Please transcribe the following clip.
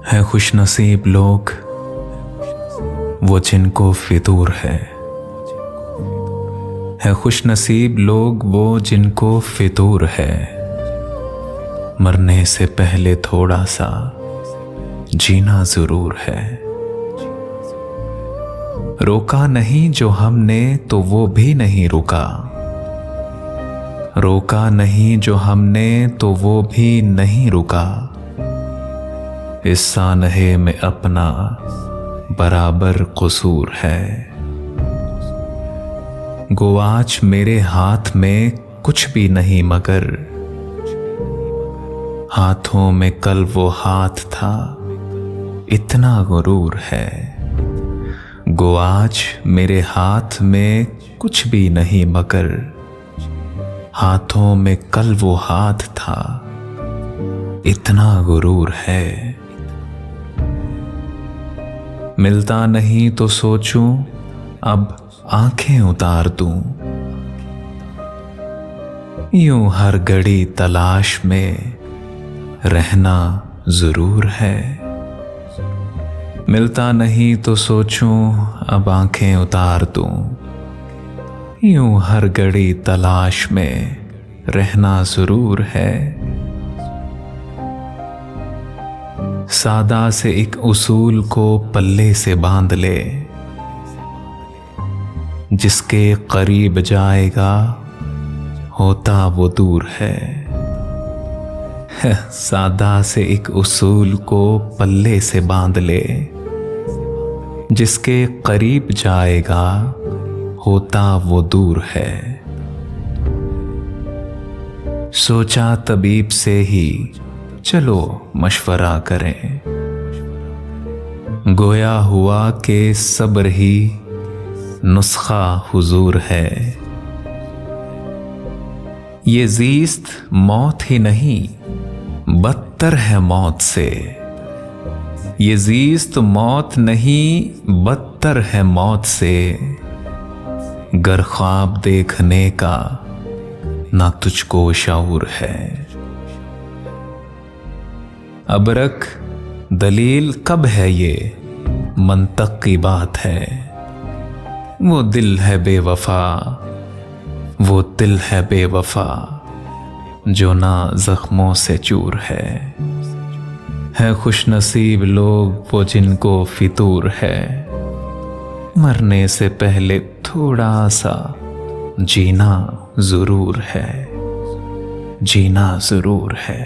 है खुशनसीब लोग वो जिनको फितूर है खुशनसीब लोग वो जिनको फितूर है। मरने से पहले थोड़ा सा जीना जरूर है। रोका नहीं जो हमने तो वो भी नहीं रुका, रोका नहीं जो हमने तो वो भी नहीं रुका। इस सानहे में अपना बराबर कसूर है। गो आज मेरे हाथ में कुछ भी नहीं मगर हाथों में कल वो हाथ था, इतना गुरूर है। गो आज मेरे हाथ में कुछ भी नहीं मगर हाथों में कल वो हाथ था, इतना गुरूर है। मिलता नहीं तो सोचूं अब आंखें उतार दूं, यूं हर घड़ी तलाश में रहना जरूर है। मिलता नहीं तो सोचूं अब आंखें उतार दूं, यूं हर घड़ी तलाश में रहना जरूर है। सादा से एक उसूल को पल्ले से बांध ले, जिसके करीब जाएगा होता वो दूर है। सादा से एक उसूल को पल्ले से बांध ले, जिसके करीब जाएगा होता वो दूर है। सोचा तबीब से ही चलो मशवरा करें, गोया हुआ कि सब्र ही नुस्खा हुजूर है। ये ज़ीस्त मौत ही नहीं बदतर है मौत से, ये ज़ीस्त मौत नहीं बदतर है मौत से। गर ख्वाब देखने का ना तुझको शऊर है। अबरक दलील कब है ये मंतक की बात है। वो दिल है बेवफा, वो दिल है बेवफा जो ना जख्मों से चूर है खुशनसीब लोग वो जिनको फितूर है। मरने से पहले थोड़ा सा जीना जरूर है, जीना जरूर है।